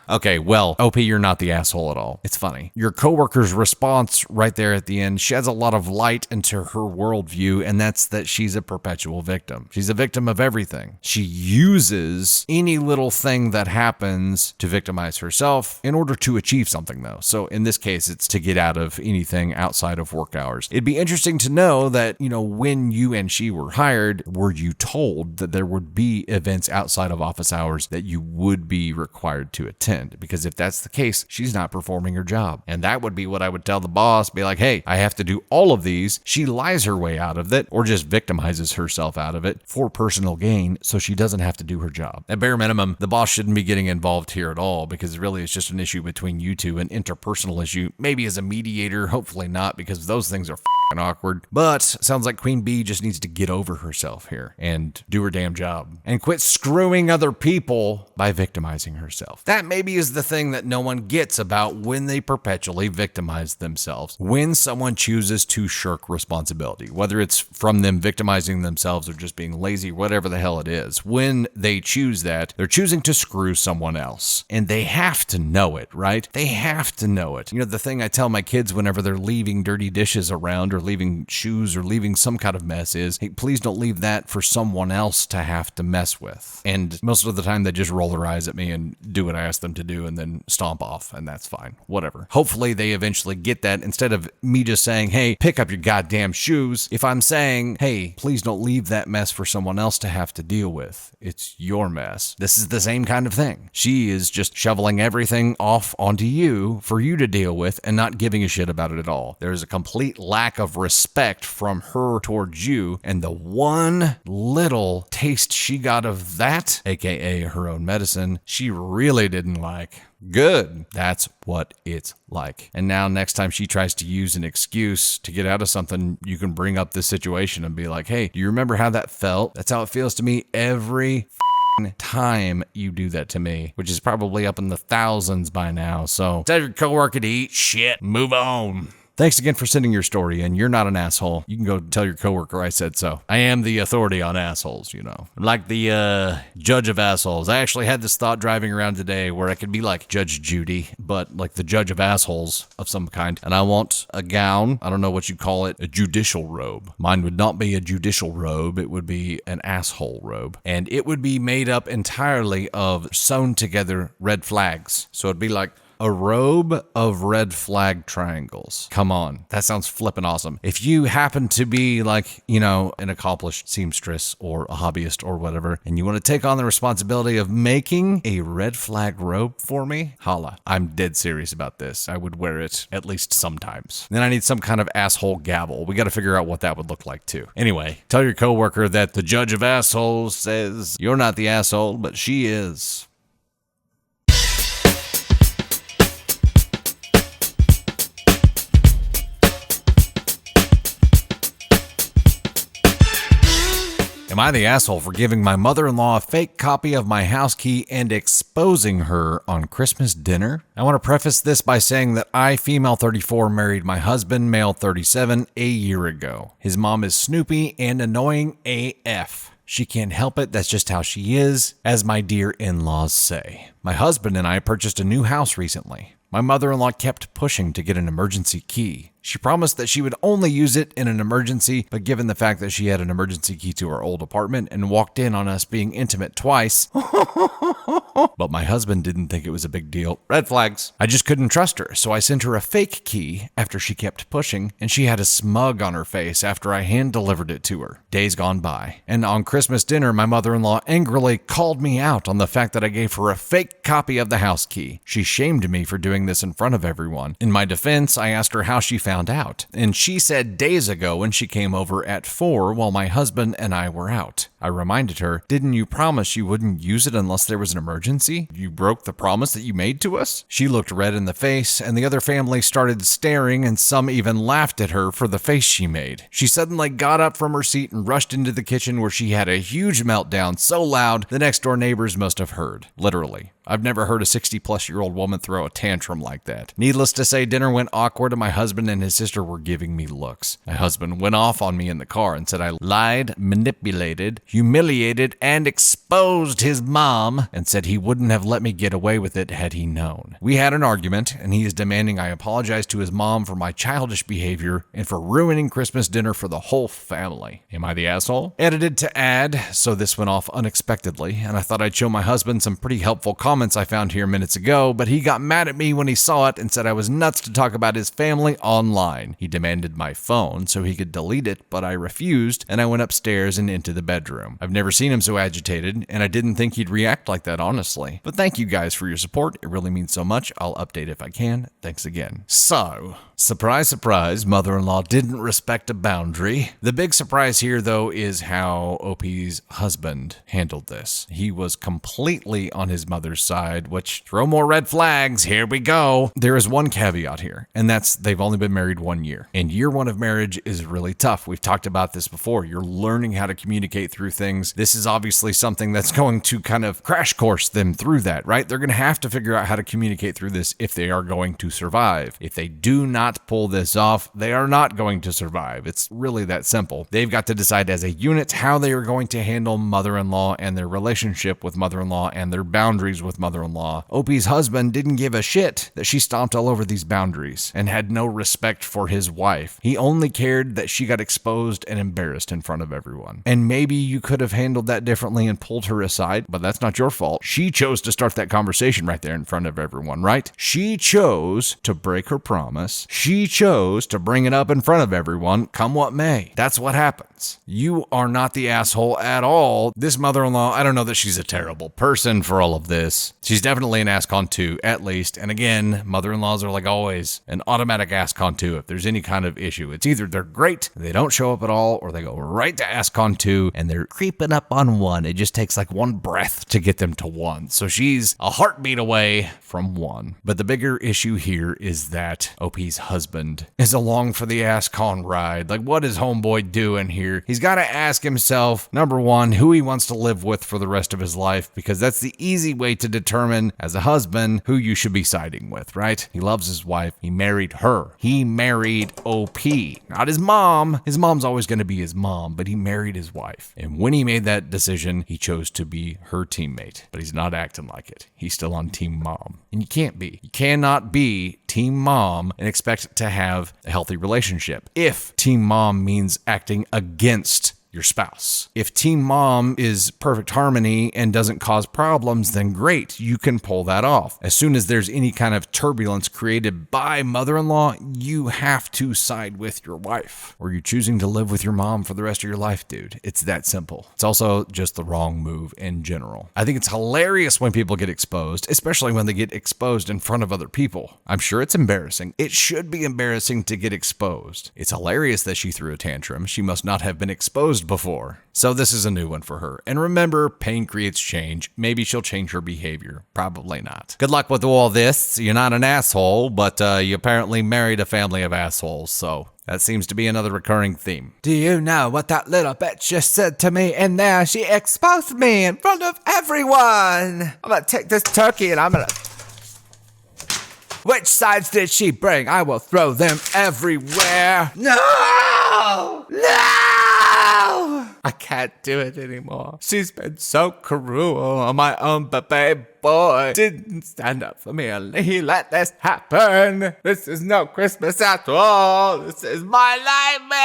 Okay, well, OP, you're not the asshole at all. It's funny. Your coworker's response right there at the end sheds a lot of light into her worldview, and that's that she's a perpetual victim. She's a victim of everything. She uses any little thing that happens to victimize herself in order to achieve something, though. So in this case, it's to get out of anything outside of work hours. It'd be interesting to know that, when you and she were hired, were you told that there would be events outside of office hours that you would be required to attend? Because if that's the case, she's not performing her job. And that would be what I would tell the boss, be like, hey, I have to do all of these. She lies her way out of it or just victimizes herself out of it for personal gain so she doesn't have to do her job. At bare minimum, the boss shouldn't be getting involved here at all because really it's just an issue between you two, an interpersonal issue, maybe as a mediator, hopefully not, because those things are awkward. But sounds like Queen Bee just needs to get over herself here and do her damn job and quit screwing other people by victimizing herself. That maybe is the thing that no one gets about when they perpetually victimize themselves. When someone chooses to shirk responsibility, whether it's from them victimizing themselves or just being lazy, whatever the hell it is, when they choose that, they're choosing to screw someone else. And they have to know it, right? They have to know it. The thing I tell my kids whenever they're leaving dirty dishes around or leaving shoes or leaving some kind of mess is, hey, please don't leave that for someone else to have to mess with. And most of the time they just roll their eyes at me and do what I ask them to do and then stomp off, and that's fine. Whatever. Hopefully they eventually get that instead of me just saying, hey, pick up your goddamn shoes. If I'm saying, hey, please don't leave that mess for someone else to have to deal with. It's your mess. This is the same kind of thing. She is just shoveling everything off onto you for you to deal with and not giving a shit about it at all. There's a complete lack of of respect from her towards you, and the one little taste she got of that, aka her own medicine, she really didn't like. Good. That's what it's like. And now next time she tries to use an excuse to get out of something, you can bring up this situation and be like, hey, do you remember how that felt? That's how it feels to me every time you do that to me, which is probably up in the thousands by now. So tell your coworker to eat shit. Move on. Thanks again for sending your story, and you're not an asshole. You can go tell your coworker I said so. I am the authority on assholes, you know. I'm like the judge of assholes. I actually had this thought driving around today where I could be like Judge Judy, but like the judge of assholes of some kind. And I want a gown. I don't know what you call it. A judicial robe. Mine would not be a judicial robe. It would be an asshole robe. And it would be made up entirely of sewn together red flags. So it'd be like a robe of red flag triangles. Come on. That sounds flippin' awesome. If you happen to be like, you know, an accomplished seamstress or a hobbyist or whatever, and you want to take on the responsibility of making a red flag robe for me, holla. I'm dead serious about this. I would wear it at least sometimes. Then I need some kind of asshole gavel. We got to figure out what that would look like too. Anyway, tell your coworker that the judge of assholes says you're not the asshole, but she is. Am I the asshole for giving my mother-in-law a fake copy of my house key and exposing her on Christmas dinner? I want to preface this by saying that I, female 34, married my husband, male 37, a year ago. His mom is snoopy and annoying AF. She can't help it, that's just how she is, as my dear in-laws say. My husband and I purchased a new house recently. My mother-in-law kept pushing to get an emergency key. She promised that she would only use it in an emergency, but given the fact that she had an emergency key to our old apartment and walked in on us being intimate twice, but my husband didn't think it was a big deal. Red flags. I just couldn't trust her, so I sent her a fake key after she kept pushing, and she had a smug on her face after I hand-delivered it to her. Days gone by, and on Christmas dinner, my mother-in-law angrily called me out on the fact that I gave her a fake copy of the house key. She shamed me for doing this in front of everyone. In my defense, I asked her how she found out, and she said days ago when she came over at 4 while my husband and I were out. I reminded her, didn't you promise you wouldn't use it unless there was an emergency? You broke the promise that you made to us? She looked red in the face, and the other family started staring, and some even laughed at her for the face she made. She suddenly got up from her seat and rushed into the kitchen where she had a huge meltdown so loud the next door neighbors must have heard. Literally. I've never heard a 60-plus-year-old woman throw a tantrum like that. Needless to say, dinner went awkward and my husband and his sister were giving me looks. My husband went off on me in the car and said I lied, manipulated, humiliated, and exposed his mom, and said he wouldn't have let me get away with it had he known. We had an argument, and he is demanding I apologize to his mom for my childish behavior and for ruining Christmas dinner for the whole family. Am I the asshole? Edited to add, so this went off unexpectedly, and I thought I'd show my husband some pretty helpful comments I found here minutes ago, but he got mad at me when he saw it and said I was nuts to talk about his family online. He demanded my phone so he could delete it, but I refused, and I went upstairs and into the bedroom. I've never seen him so agitated, and I didn't think he'd react like that, honestly. But thank you guys for your support. It really means so much. I'll update if I can. Thanks again. So, surprise, surprise, mother-in-law didn't respect a boundary. The big surprise here, though, is how OP's husband handled this. He was completely on his mother's side, which, throw more red flags, here we go. There is one caveat here, and that's they've only been married 1 year. And year one of marriage is really tough. We've talked about this before. You're learning how to communicate through things. This is obviously something that's going to kind of crash course them through that, right? They're going to have to figure out how to communicate through this if they are going to survive. If they do not pull this off, they are not going to survive. It's really that simple. They've got to decide as a unit how they are going to handle mother-in-law and their relationship with mother-in-law and their boundaries with mother-in-law. Opie's husband didn't give a shit that she stomped all over these boundaries and had no respect for his wife. He only cared that she got exposed and embarrassed in front of everyone. And maybe you could have handled that differently and pulled her aside, but that's not your fault. She chose to start that conversation right there in front of everyone, right? She chose to break her promise. She chose to bring it up in front of everyone, come what may. That's what happens. You are not the asshole at all. This mother-in-law, I don't know that she's a terrible person for all of this. She's definitely an ass-con too, at least. And again, mother-in-laws are like always an automatic ass-con too if there's any kind of issue. It's either they're great, they don't show up at all, or they go right to ass-con two and they're creeping up on one. It just takes like one breath to get them to one. So she's a heartbeat away from one. But the bigger issue here is that OP's husband is along for the ass-con ride. Like, what is homeboy doing here? He's got to ask himself, number one, who he wants to live with for the rest of his life, because that's the easy way to determine as a husband who you should be siding with, right? He loves his wife. He married her. He married OP, not his mom. His mom's always going to be his mom, but he married his wife. And when he made that decision, he chose to be her teammate, but he's not acting like it. He's still on team mom. And you can't be. You cannot be team mom and expect to have a healthy relationship if team mom means acting against your spouse. If team mom is perfect harmony and doesn't cause problems, then great, you can pull that off. As soon as there's any kind of turbulence created by mother-in-law, you have to side with your wife, or you're choosing to live with your mom for the rest of your life, dude. It's that simple. It's also just the wrong move in general. I think it's hilarious when people get exposed, especially when they get exposed in front of other people. I'm sure it's embarrassing. It should be embarrassing to get exposed. It's hilarious that she threw a tantrum. She must not have been exposed before. So this is a new one for her. And remember, pain creates change. Maybe she'll change her behavior. Probably not. Good luck with all this. You're not an asshole, but you apparently married a family of assholes, so that seems to be another recurring theme. Do you know what that little bitch just said to me in there? She exposed me in front of everyone. I'm gonna take this turkey and I'm gonna... Which sides did she bring? I will throw them everywhere. No! No! I can't do it anymore. She's been so cruel on my own baby boy. Didn't stand up for me and he let this happen. This is no Christmas at all. This is my nightmare.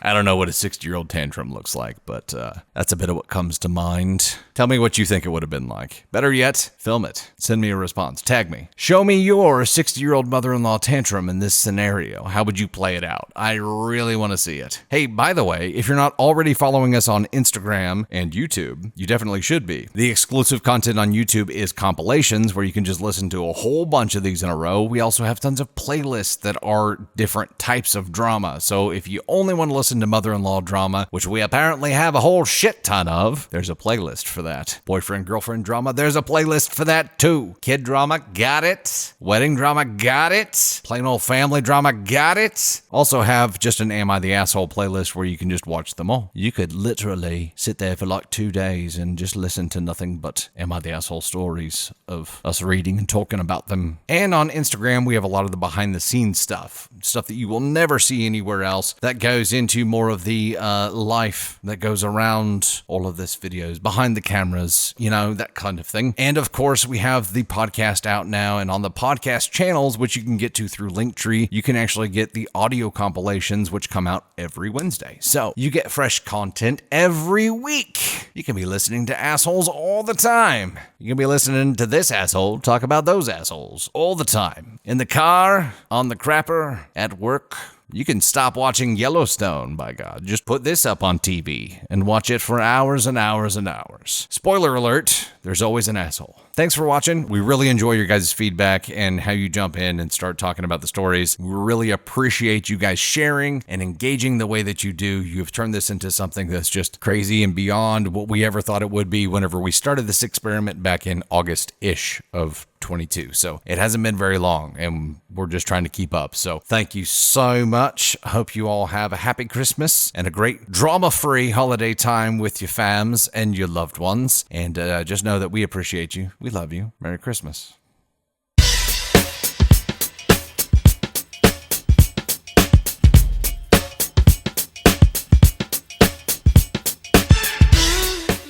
I don't know what a 60-year-old tantrum looks like, but that's a bit of what comes to mind. Tell me what you think it would have been like. Better yet, film it. Send me a response. Tag me. Show me your 60-year-old mother-in-law tantrum in this scenario. How would you play it out? I really want to see it. Hey, by the way, if you're not already following us on Instagram and YouTube, you definitely should be. The exclusive content on YouTube is compilations, where you can just listen to a whole bunch of these in a row. We also have tons of playlists that are different types of drama. So if you only want to listen to mother-in-law drama, which we apparently have a whole shit ton of, there's a playlist for that. Boyfriend-girlfriend drama, there's a playlist for that too. Kid drama, got it. Wedding drama, got it. Plain old family drama, got it. Also have just an Am I the Asshole playlist where you can just watch them all. You could literally sit there for like 2 days and just listen to nothing but Am I the Asshole stories of us reading and talking about them. And on Instagram, we have a lot of the behind the scenes stuff that you will never see anywhere else, that goes into more of the life that goes around all of this videos, behind the cameras, you know, that kind of thing. And of course, we have the podcast out now, and on the podcast channels, which you can get to through Linktree, you can actually get the audio compilations, which come out every Wednesday. So you get fresh content every week. You can be listening to assholes all the time. You can be listening to this asshole talk about those assholes all the time. In the car, on the crapper, at work. You can stop watching Yellowstone, by God. Just put this up on TV and watch it for hours and hours and hours. Spoiler alert, there's always an asshole. Thanks for watching. We really enjoy your guys' feedback and how you jump in and start talking about the stories. We really appreciate you guys sharing and engaging the way that you do. You've turned this into something that's just crazy and beyond what we ever thought it would be whenever we started this experiment back in August-ish of 22. So it hasn't been very long and we're just trying to keep up. So thank you so much. I hope you all have a happy Christmas and a great drama-free holiday time with your fams and your loved ones. And just know that we appreciate you. We love you. Merry Christmas.